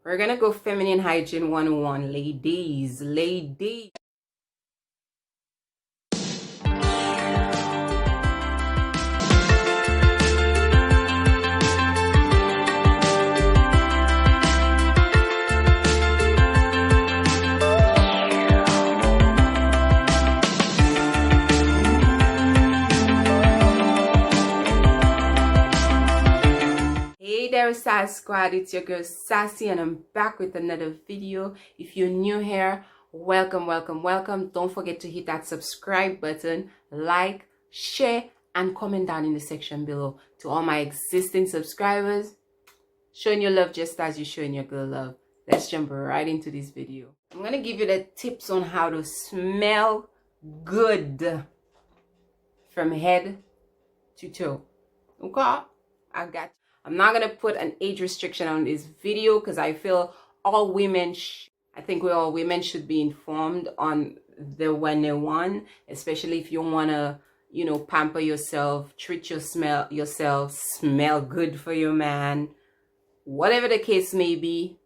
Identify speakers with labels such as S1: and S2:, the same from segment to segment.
S1: We're gonna go feminine hygiene 101, ladies. Hey there, Sass Squad, it's your girl Sassy and I'm back with another video. If you're new here, welcome. Don't forget to hit that subscribe button, like, share, and comment down in the section below. To all my existing subscribers, showing your love just as you're showing your girl love. Let's jump right into this video. I'm going to give you the tips on how to smell good from head to toe. Okay? I'm not going to put an age restriction on this video because I feel all women, all women should be informed on the 101, especially if you want to, pamper yourself, treat yourself, smell good for your man. Whatever the case may be,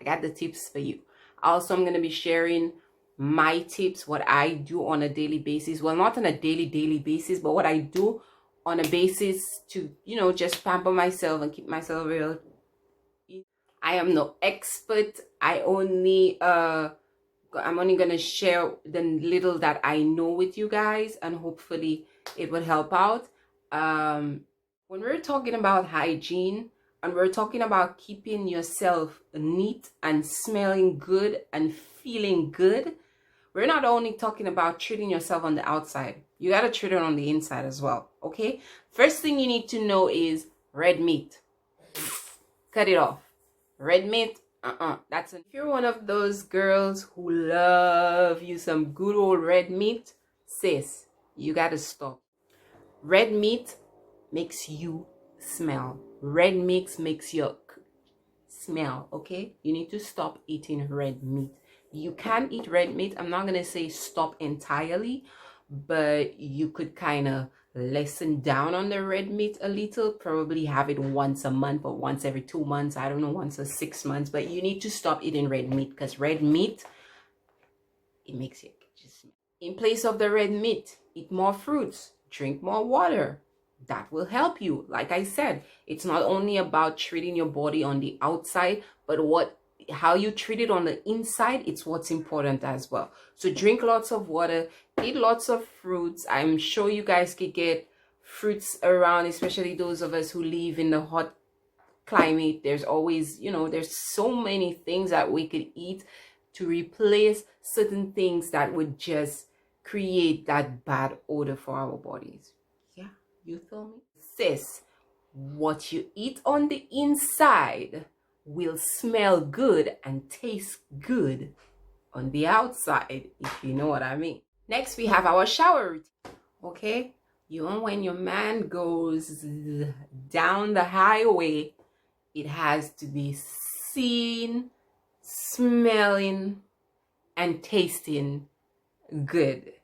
S1: I got the tips for you. Also, I'm going to be sharing my tips, what I do on a daily basis. Well, not on a daily basis, but what I do on a basis to, just pamper myself and keep myself real. I am no expert. I'm only gonna share the little that I know with you guys, and hopefully it will help out. When we're talking about hygiene and we're talking about keeping yourself neat and smelling good and feeling good, we're not only talking about treating yourself on the outside. You got to treat it on the inside as well, okay? First thing you need to know is red meat. Cut it off. Red meat, if you're one of those girls who love you some good old red meat, sis, you got to stop. Red meat makes you smell. Red meat makes you smell, okay? You need to stop eating red meat. You can eat red meat. I'm not going to say stop entirely, but you could kind of lessen down on the red meat a little. Probably have it once a month or once every 2 months. I don't know, once or 6 months. But you need to stop eating red meat because red meat, it makes you just... In place of the red meat, eat more fruits. Drink more water. That will help you. Like I said, it's not only about treating your body on the outside, but how you treat it on the inside, it's what's important as well. So drink lots of water, eat lots of fruits. I'm sure you guys could get fruits around, especially those of us who live in the hot climate. There's always, there's so many things that we could eat to replace certain things that would just create that bad odor for our bodies. Yeah, you feel me? Sis, what you eat on the inside will smell good and taste good on the outside, if you know what I mean. Next, we have our shower routine, okay? When your man goes down the highway, it has to be seen, smelling, and tasting good.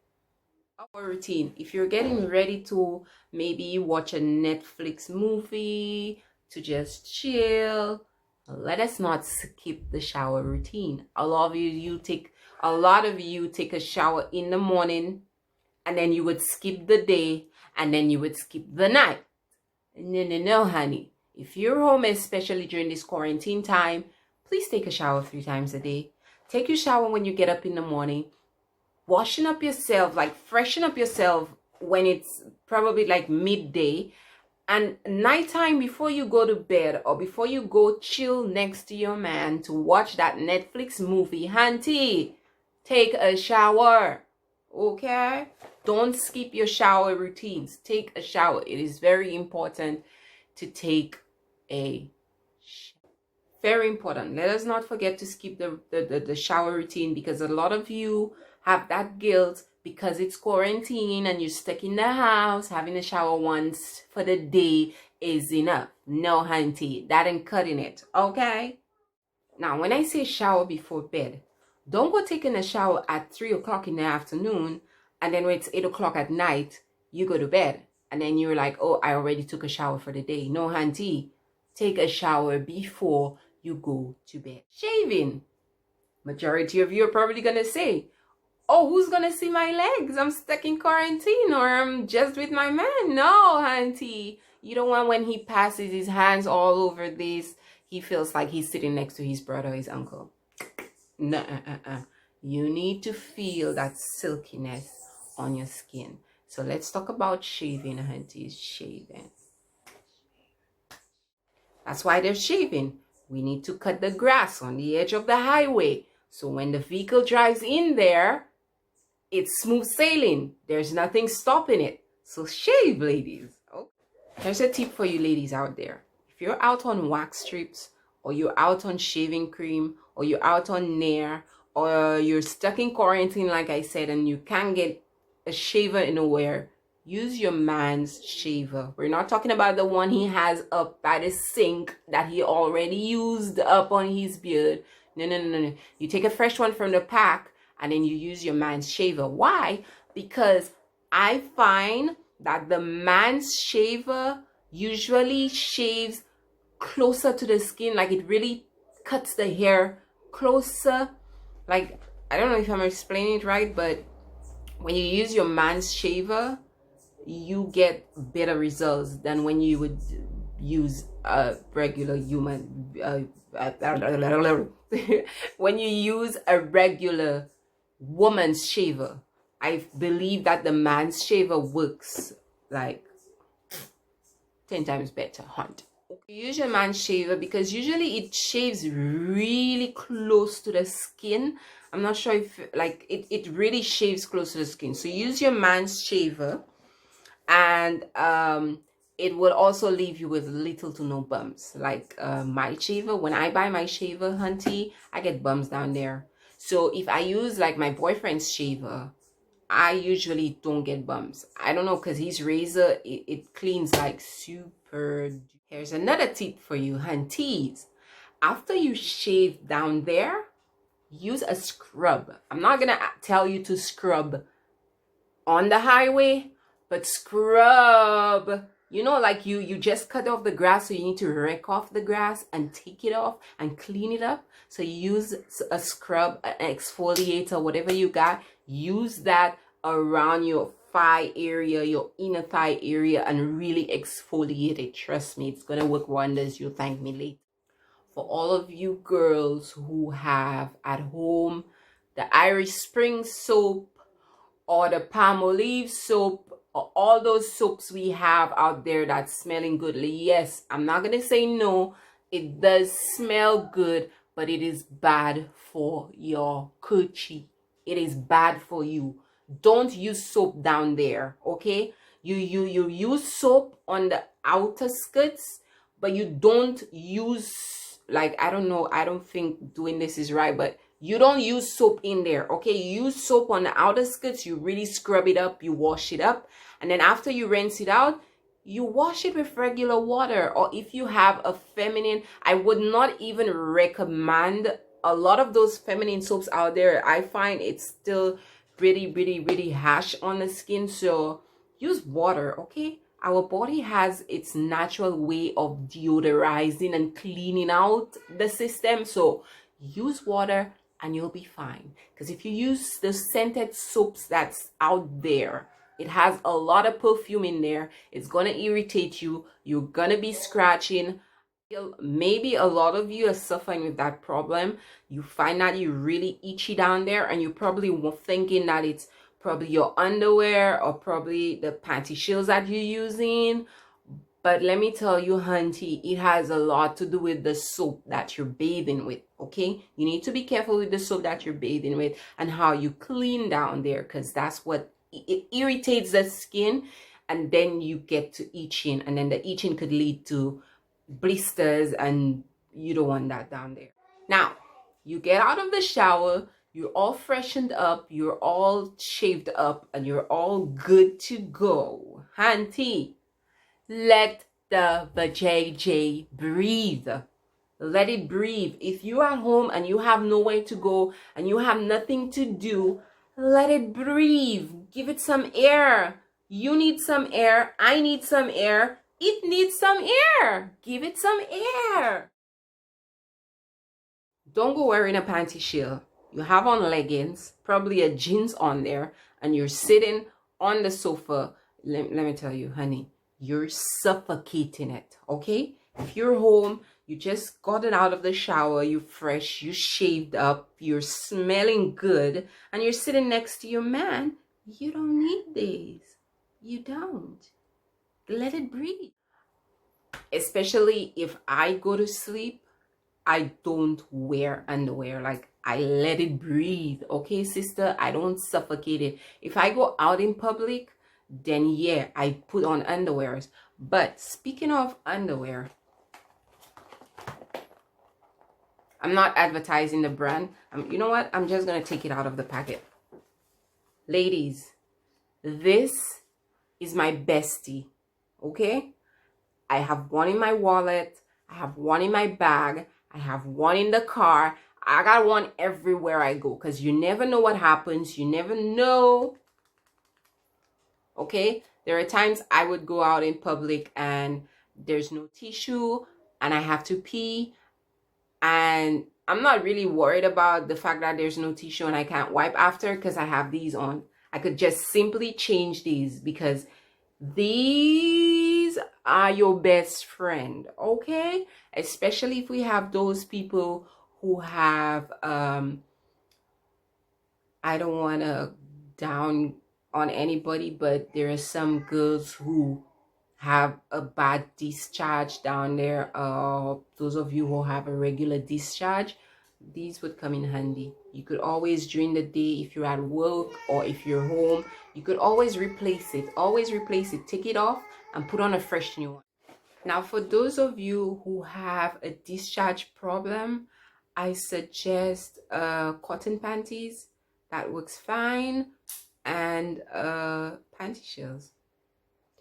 S1: Our routine, if you're getting ready to maybe watch a Netflix movie, to just chill, let us not skip the shower routine. A lot of you take a shower in the morning, and then you would skip the day, and then you would skip the night. No, honey. If you're home, especially during this quarantine time, please take a shower 3 times a day. Take your shower when you get up in the morning. Washing up yourself, freshen up yourself when it's probably midday. And nighttime, before you go to bed or before you go chill next to your man to watch that Netflix movie, auntie, take a shower, okay? Don't skip your shower routines. Take a shower. It is very important to take a shower. Very important. Let us not forget to skip the shower routine, because a lot of you have that guilt because it's quarantine and you're stuck in the house. Having a shower once for the day is enough. No, auntie, that ain't cutting it, okay? Now, when I say shower before bed, don't go taking a shower at 3 o'clock in the afternoon, and then when it's 8 o'clock at night, you go to bed. And then you're like, oh, I already took a shower for the day. No, auntie, take a shower before you go to bed. Shaving. Majority of you are probably gonna say, oh, who's gonna see my legs? I'm stuck in quarantine, or I'm just with my man. No, auntie. You don't want when he passes his hands all over this, he feels like he's sitting next to his brother or his uncle. No, You need to feel that silkiness on your skin. So let's talk about shaving, aunties. Shaving. That's why they're shaving. We need to cut the grass on the edge of the highway. So when the vehicle drives in there, it's smooth sailing. There's nothing stopping it. So shave, ladies. Oh. Here's a tip for you ladies out there. If you're out on wax strips, or you're out on shaving cream, or you're out on Nair, or you're stuck in quarantine, like I said, and you can't get a shaver anywhere, use your man's shaver. We're not talking about the one he has up by the sink that he already used up on his beard. No. You take a fresh one from the pack, and then you use your man's shaver. Why? Because I find that the man's shaver usually shaves closer to the skin, like it really cuts the hair closer. Like, I don't know if I'm explaining it right, but when you use your man's shaver, you get better results than when you would use a regular human when you use a regular woman's shaver. I believe that the man's shaver works like 10 times better. Hunt. Use your man's shaver because usually it shaves really close to the skin. I'm not sure if like it really shaves close to the skin. So use your man's shaver, and it will also leave you with little to no bumps. Like my shaver, when I buy my shaver, hunty, I get bumps down there. So if I use like my boyfriend's shaver, I usually don't get bumps. I don't know, because his razor, it cleans like super. Here's another tip for you, hunties. After you shave down there, use a scrub. I'm not gonna tell you to scrub on the highway, but scrub. You know, like you just cut off the grass, so you need to rake off the grass and take it off and clean it up. So you use a scrub, an exfoliator, whatever you got. Use that around your thigh area, your inner thigh area, and really exfoliate it. Trust me, it's gonna work wonders. You'll thank me later. For all of you girls who have at home the Irish Spring soap or the Palmolive soap, or all those soaps we have out there that's smelling good. Yes, I'm not gonna say no, it does smell good, but it is bad for your coochie. It is bad for you. Don't use soap down there, okay? You use soap on the outer skirts, but you don't use, like, I don't know, I don't think doing this is right, but you don't use soap in there, okay? You use soap on the outer skirts, you really scrub it up, you wash it up, and then after you rinse it out, you wash it with regular water. Or if you have a feminine, I would not even recommend a lot of those feminine soaps out there. I find it's still really harsh on the skin. So use water, okay? Our body has its natural way of deodorizing and cleaning out the system. So use water and you'll be fine. Because if you use the scented soaps that's out there, it has a lot of perfume in there. It's gonna irritate you. You're gonna be scratching. Maybe a lot of you are suffering with that problem. You find that you're really itchy down there, and you're probably thinking that it's probably your underwear or probably the panty shields that you're using. But let me tell you, hunty, it has a lot to do with the soap that you're bathing with, okay? You need to be careful with the soap that you're bathing with and how you clean down there, because that's what it irritates the skin, and then you get to itching, and then the itching could lead to blisters, and you don't want that down there. Now, you get out of the shower, you're all freshened up, you're all shaved up, and you're all good to go. Hunty, let the vajayjay breathe. Let it breathe. If you're at home and you have nowhere to go and you have nothing to do, let it breathe. Give it some air. You need some air. I need some air. It needs some air. Give it some air. Don't go wearing a panty shield. You have on leggings, probably a jeans on there, and you're sitting on the sofa. Let me tell you, honey, you're suffocating it, okay? If you're home, you just gotten out of the shower, you're fresh, you shaved up, you're smelling good, and you're sitting next to your man, you don't need these. You don't. Let it breathe. Especially if I go to sleep, I don't wear underwear. Like, I let it breathe. Okay, sister? I don't suffocate it. If I go out in public, then yeah, I put on underwears. But speaking of underwear, I'm not advertising the brand. You know what? I'm just going to take it out of the packet. Ladies, this is my bestie. Okay? I have one in my wallet. I have one in my bag. I have one in the car. I got one everywhere I go, because you never know what happens. You never know. Okay? There are times I would go out in public and there's no tissue and I have to pee. And I'm not really worried about the fact that there's no tissue and I can't wipe after, because I have these on. I could just simply change these, because these are your best friend, okay? Especially if we have those people who have, I don't want to down on anybody, but there are some girls who have a bad discharge down there. Those of you who have a regular discharge, these would come in handy. You could always, during the day, if you're at work or if you're home, you could always replace it. Always replace it. Take it off and put on a fresh new one. Now, for those of you who have a discharge problem, I suggest cotton panties. That works fine. And panty shells.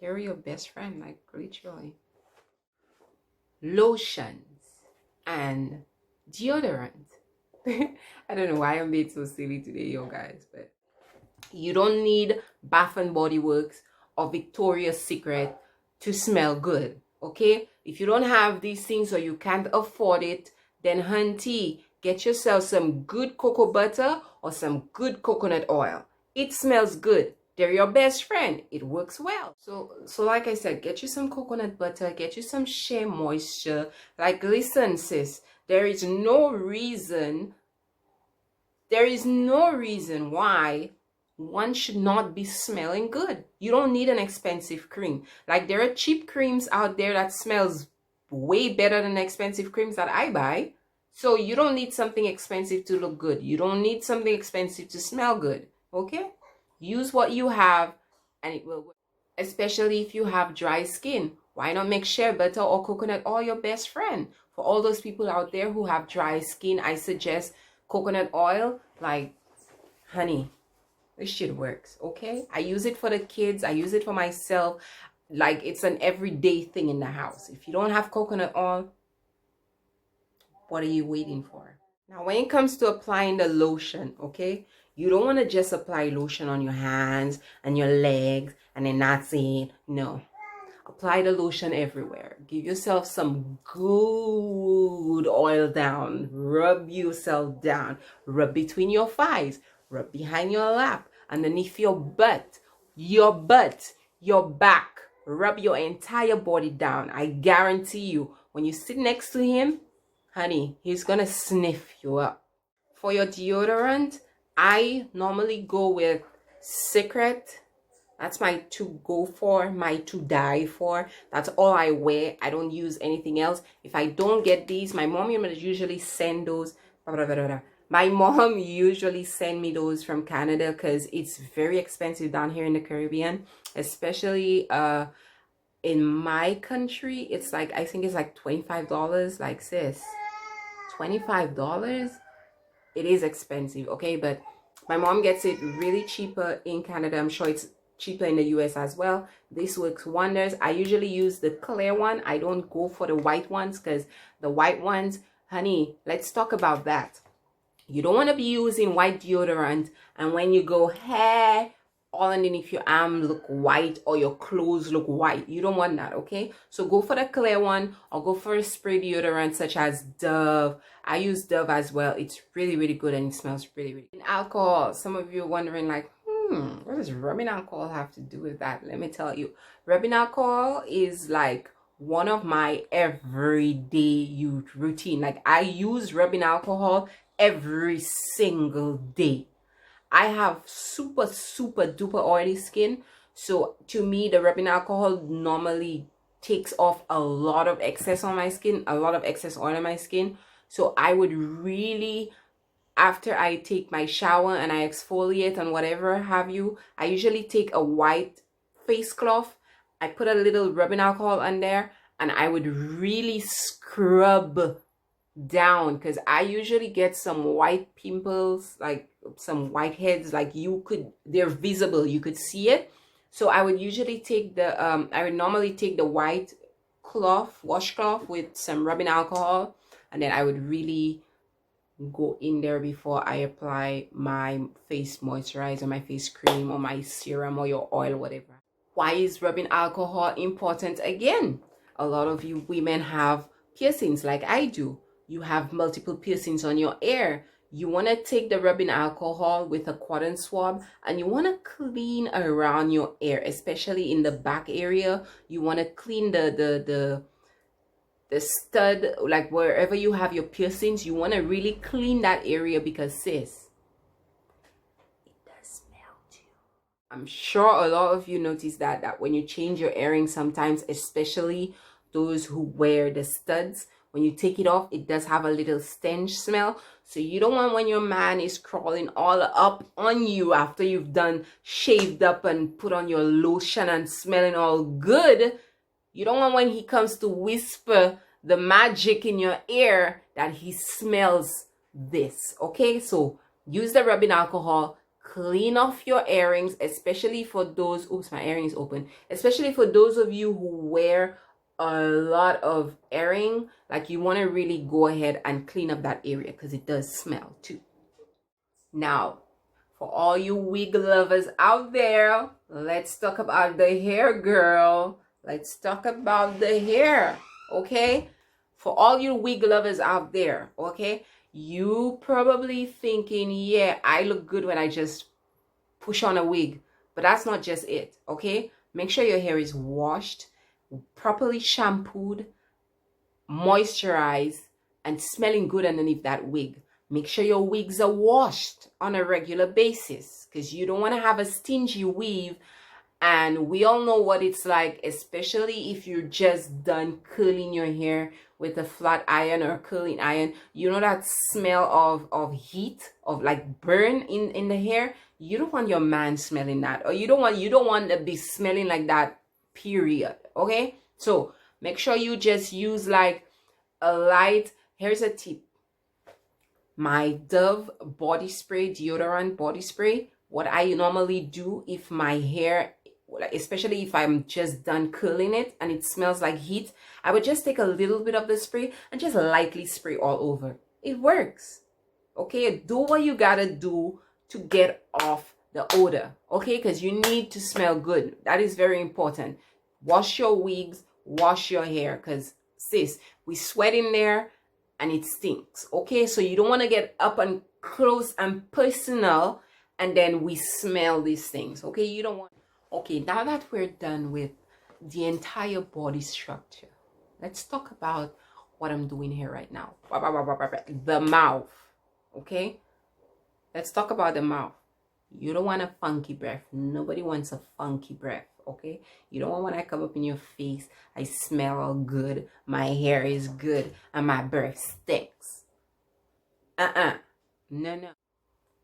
S1: They're your best friend, like literally. Lotions and deodorant. I don't know why I'm being so silly today, you guys, but you don't need Bath and Body Works or Victoria's Secret to smell good, okay? If you don't have these things or you can't afford it, then hunty, get yourself some good cocoa butter or some good coconut oil. It smells good. They're your best friend. It works well. So like I said, get you some coconut butter, get you some Shea Moisture. Like, listen, sis, there is no reason why one should not be smelling good. You don't need an expensive cream. Like, there are cheap creams out there that smells way better than expensive creams that I buy. So you don't need something expensive to look good. You don't need something expensive to smell good. Okay? Use what you have and it will work. Especially if you have dry skin. Why not make shea butter or coconut oil your best friend? For all those people out there who have dry skin, I suggest coconut oil. Like, honey, this shit works, okay? I use it for the kids. I use it for myself. Like, it's an everyday thing in the house. If you don't have coconut oil, what are you waiting for? Now, when it comes to applying the lotion, okay? You don't want to just apply lotion on your hands and your legs and then that's it. No. Apply the lotion everywhere. Give yourself some good oil down. Rub yourself down. Rub between your thighs. Rub behind your lap. Underneath your butt. Your back. Rub your entire body down. I guarantee you, when you sit next to him, honey, he's going to sniff you up. For your deodorant, I normally go with Secret. That's my to go for, my to die for. That's all I wear. I don't use anything else. If I don't get these, my mom usually send those. My mom usually send me those from Canada because it's very expensive down here in the Caribbean. Especially in my country, it's like, I think it's like $25. Like, sis, $25? It is expensive, okay? But my mom gets it really cheaper in Canada. I'm sure it's cheaper in the US as well. This works wonders. I usually use the clear one. I don't go for the white ones because the white ones, honey, let's talk about that. You don't want to be using white deodorant and when you go hair all underneath your arm look white or your clothes look white. You don't want that, okay? So go for the clear one or go for a spray deodorant such as Dove. I use Dove as well. It's really, really good and it smells really, really good. In alcohol, some of you are wondering like, what does rubbing alcohol have to do with that? Let me tell you. Rubbing alcohol is like one of my everyday routine. Like I use rubbing alcohol every single day. I have super duper oily skin, so to me the rubbing alcohol normally takes off a lot of excess on my skin, a lot of excess oil on my skin. So I would really, after I take my shower and I exfoliate and whatever have you, I usually take a white face cloth, I put a little rubbing alcohol on there, and I would really scrub down, because I usually get some white pimples, like some whiteheads, like they're visible, you could see it. So I would usually take the I would normally take the white cloth, washcloth, with some rubbing alcohol, and then I would really go in there before I apply my face moisturizer, my face cream, or my serum, or your oil, whatever. Why is rubbing alcohol important? Again, a lot of you women have piercings like I do. You have multiple piercings on your ear. You want to take the rubbing alcohol with a cotton swab and you want to clean around your ear, especially in the back area. You want to clean the stud, like wherever you have your piercings. You want to really clean that area, because sis, it does smell too. I'm sure a lot of you notice that when you change your earrings sometimes, especially those who wear the studs, when you take it off, it does have a little stench smell. So you don't want when your man is crawling all up on you after you've done shaved up and put on your lotion and smelling all good. You don't want when he comes to whisper the magic in your ear that he smells this, okay? So use the rubbing alcohol, clean off your earrings, especially for those, oops, my earring is open, especially for those of you who wear a lot of earring. Like you want to really go ahead and clean up that area, because it does smell too. Now, for all you wig lovers out there, let's talk about the hair, girl. Let's talk about the hair, okay? For all you wig lovers out there, okay? You probably thinking, yeah, I look good when I just push on a wig. But that's not just it, okay? Make sure your hair is washed, properly shampooed, moisturized, and smelling good underneath that wig. Make sure your wigs are washed on a regular basis, because you don't want to have a stingy weave. And we all know what it's like, especially if you're just done curling your hair with a flat iron or a curling iron. You know that smell of heat, of like burn in the hair. You don't want your man smelling that, or you don't want to be smelling like that, period. Okay, so make sure you just use like a light. Here's a tip: my Dove body spray, deodorant body spray. What I normally do if my hair, especially if I'm just done curling it and it smells like heat, I would just take a little bit of the spray and just lightly spray all over. It works. Okay, do what you gotta do to get off the odor, okay? Because you need to smell good. That is very important. Wash your wigs, wash your hair, because sis, we sweat in there and it stinks, okay? So you don't want to get up and close and personal and then we smell these things, okay? You don't want. Okay, now that we're done with the entire body structure, let's talk about what I'm doing here right now. The mouth, okay? Let's talk about the mouth. You don't want a funky breath. Nobody wants a funky breath, okay? You don't want when I come up in your face, I smell all good, my hair is good, and my breath stinks. No.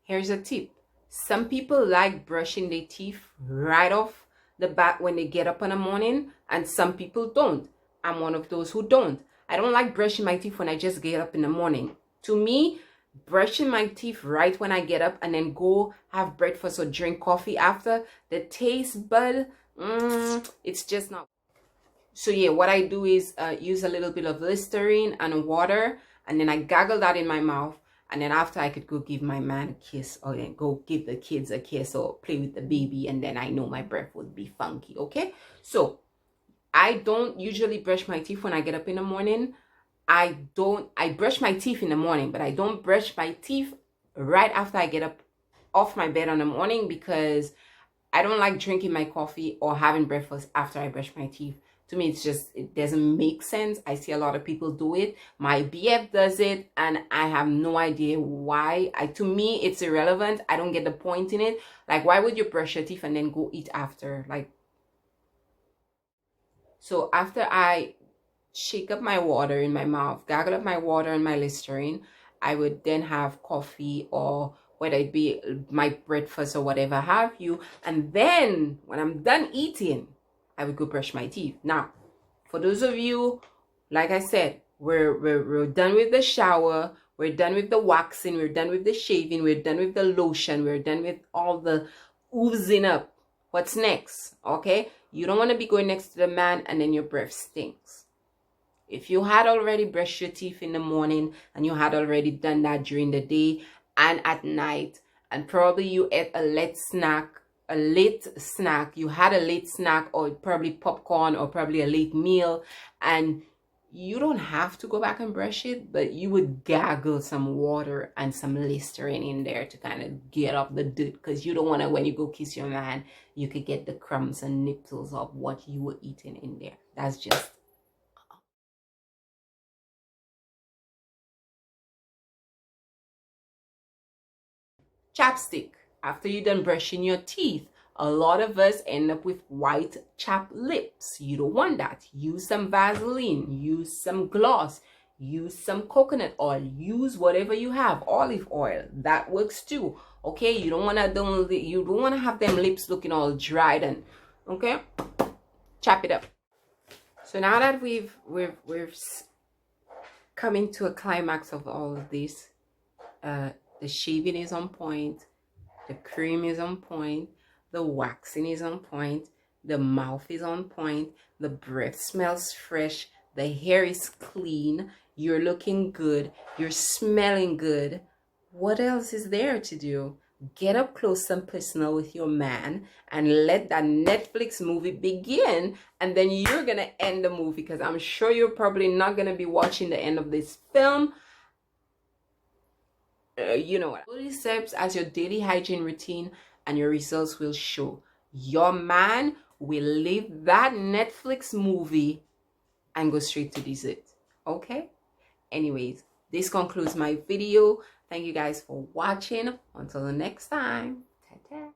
S1: Here's a tip. Some people like brushing their teeth right off the bat when they get up in the morning, and some people don't. I'm one of those who don't. I don't like brushing my teeth when I just get up in the morning. To me, brushing my teeth right when I get up and then go have breakfast or drink coffee after, the taste bud, it's just not. So yeah, what I do is use a little bit of Listerine and water, and then I gargle that in my mouth, and then after I could go give my man a kiss, or then go give the kids a kiss or play with the baby, and then I know my breath would be funky. Okay, so I don't usually brush my teeth when I get up in the morning. I brush my teeth in the morning, but I don't brush my teeth right after I get up off my bed in the morning, because I don't like drinking my coffee or having breakfast after I brush my teeth. To me, it doesn't make sense. I see a lot of people do it. My BF does it, and I have no idea why. To me, it's irrelevant. I don't get the point in it. Like, why would you brush your teeth and then go eat after? Like, so after I shake up my water in my mouth, gargle up my water and my Listerine, I would then have coffee, or whether it be my breakfast or whatever have you. And then when I'm done eating, I would go brush my teeth. Now, for those of you, like I said, we're done with the shower, we're done with the waxing, we're done with the shaving, we're done with the lotion, we're done with all the oozing up. What's next? Okay, you don't want to be going next to the man and then your breath stinks. If you had already brushed your teeth in the morning, and you had already done that during the day and at night, and probably you ate a late snack, you had a late snack, or probably popcorn, or probably a late meal, and you don't have to go back and brush it, but you would gargle some water and some Listerine in there to kind of get off the dirt, because you don't want to, when you go kiss your man, you could get the crumbs and nipples of what you were eating in there. That's just chapstick. After you're done brushing your teeth, a lot of us end up with white chapped lips. You don't want that. Use some Vaseline, use some gloss, use some coconut oil, use whatever you have, olive oil, that works too. Okay, you don't want to have them lips looking all dried, and okay, chop it up. So now that we've coming to a climax of all of this, the shaving is on point, the cream is on point, the waxing is on point, the mouth is on point, the breath smells fresh, the hair is clean, you're looking good, you're smelling good. What else is there to do? Get up close and personal with your man and let that Netflix movie begin, and then you're gonna end the movie, because I'm sure you're probably not gonna be watching the end of this film. You know what? Follow these steps as your daily hygiene routine, and your results will show. Your man will leave that Netflix movie and go straight to dessert. Okay? Anyways, this concludes my video. Thank you guys for watching. Until the next time. Ta-ta.